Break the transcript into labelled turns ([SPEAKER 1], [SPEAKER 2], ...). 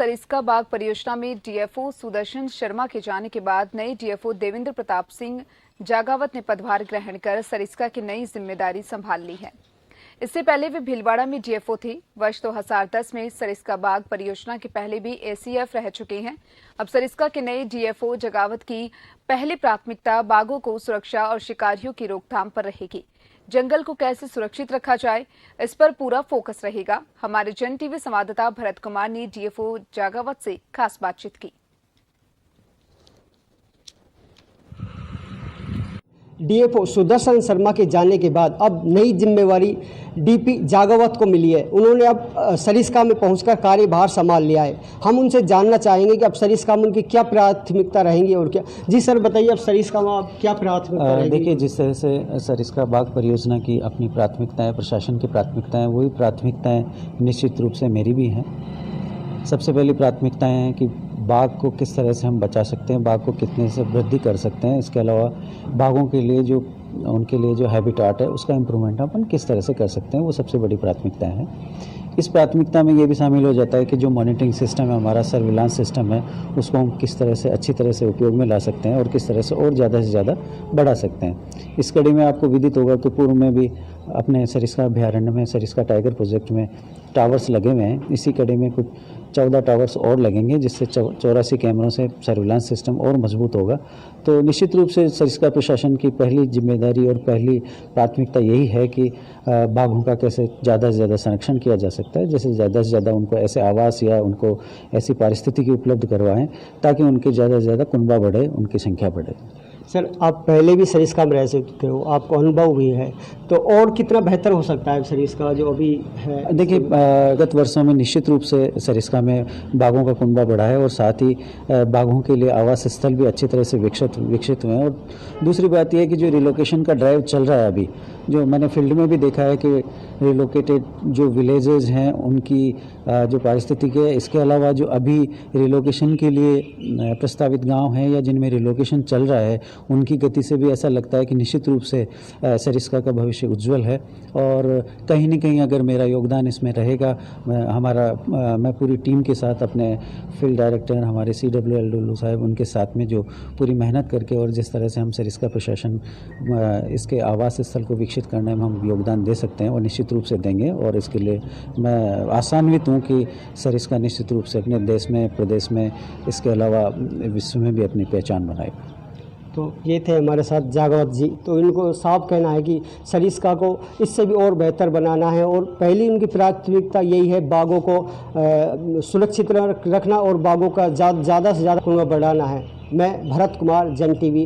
[SPEAKER 1] सरिस्का बाग परियोजना में डीएफओ सुदर्शन शर्मा के जाने के बाद नए डीएफओ देवेंद्र प्रताप सिंह जागावत ने पदभार ग्रहण कर सरिस्का की नई जिम्मेदारी संभाल ली है। इससे पहले वे भीलवाड़ा में डीएफओ थे। वर्ष 2010 में सरिस्का बाग परियोजना के पहले भी एसीएफ रह चुके हैं। अब सरिस्का के नए डीएफओ जगावत की पहली प्राथमिकता बाघों को सुरक्षा और शिकारियों की रोकथाम पर रहेगी। जंगल को कैसे सुरक्षित रखा जाए, इस पर पूरा फोकस रहेगा। हमारे जन टीवी संवाददाता भरत कुमार ने डीएफओ जागावत से खास बातचीत की।
[SPEAKER 2] डीएफओ सुदर्शन शर्मा के जाने के बाद अब नई जिम्मेवारी डीपी जागावत को मिली है। उन्होंने अब सरिस्का में पहुंचकर कार्यभार संभाल लिया है। हम उनसे जानना चाहेंगे कि अब सरिस्का में उनकी क्या प्राथमिकता रहेंगी और क्या। जी सर, बताइए अब सरिस्का में आप क्या प्राथमिकता रहेगी?
[SPEAKER 3] देखिए, जिस तरह से सरिस्का बाग परियोजना की अपनी प्राथमिकताएं, प्रशासन की प्राथमिकताएं, वही प्राथमिकताएं निश्चित रूप से मेरी भी हैं। सबसे पहली प्राथमिकताएं हैं कि बाघ को किस तरह से हम बचा सकते हैं, बाघ को कितने से वृद्धि कर सकते हैं। इसके अलावा बाघों के लिए जो उनके लिए जो हैबिटाट है उसका इम्प्रूवमेंट अपन किस तरह से कर सकते हैं, वो सबसे बड़ी प्राथमिकता है। इस प्राथमिकता में ये भी शामिल हो जाता है कि जो मॉनिटरिंग सिस्टम है, हमारा सर्विलांस सिस्टम है, उसको हम किस तरह से अच्छी तरह से उपयोग में ला सकते हैं और किस तरह से और ज़्यादा से ज़्यादा बढ़ा सकते हैं। इस कड़ी में आपको विदित होगा कि पूर्व में भी अपने सरिस्का अभयारण्य में, सरिस्का टाइगर प्रोजेक्ट में टावर्स लगे हुए हैं। इसी कड़ी में कुछ 14 टावर्स और लगेंगे, जिससे 84 कैमरों से सर्विलांस सिस्टम और मजबूत होगा। तो निश्चित रूप से सरिस्का प्रशासन की पहली जिम्मेदारी और पहली प्राथमिकता यही है कि बाघों का कैसे ज़्यादा से ज़्यादा संरक्षण किया जा सकता है, जैसे ज़्यादा से ज़्यादा उनको ऐसे आवास या उनको ऐसी पारिस्थितिकी उपलब्ध करवाएं ताकि उनके ज़्यादा से ज़्यादा कुनबा बढ़े, उनकी संख्या बढ़े।
[SPEAKER 2] सर, आप पहले भी सरिस्का में रह चुके हो, आपको अनुभव भी है, तो और कितना बेहतर हो सकता है सरिस्का जो अभी है?
[SPEAKER 3] देखिए, गत वर्षों में निश्चित रूप से सरिस्का में बाघों का कुनबा बढ़ा है और साथ ही बाघों के लिए आवास स्थल भी अच्छी तरह से विकसित हुए हैं। और दूसरी बात यह है कि जो रिलोकेशन का ड्राइव चल रहा है अभी, जो मैंने फील्ड में भी देखा है कि रिलोकेटेड जो विलेजेस हैं उनकी जो पारिस्थितिकी है, इसके अलावा जो अभी रिलोकेशन के लिए प्रस्तावित गांव हैं या जिनमें रिलोकेशन चल रहा है, उनकी गति से भी ऐसा लगता है कि निश्चित रूप से सरिस्का का भविष्य उज्जवल है। और कहीं न कहीं अगर मेरा योगदान इसमें रहेगा, मैं पूरी टीम के साथ, अपने फील्ड डायरेक्टर हमारे CWL डुल्लू साहब, उनके साथ में जो पूरी मेहनत करके और जिस तरह से हम सरिस्का प्रशासन इसके आवास स्थल को विकसित करने में हम योगदान दे सकते हैं और निश्चित रूप से देंगे। और इसके लिए मैं आशान्वित हूँ कि सरिस्का निश्चित रूप से अपने देश में, प्रदेश में, इसके अलावा विश्व में भी अपनी पहचान बनाएगा।
[SPEAKER 2] तो ये थे हमारे साथ जागावत जी। तो इनको साफ कहना है कि सरिस्का को इससे भी और बेहतर बनाना है और पहली उनकी प्राथमिकता यही है बाघों को सुरक्षित रखना और बाघों का ज़्यादा से ज़्यादा बढ़ाना है। मैं भरत कुमार, जन टीवी।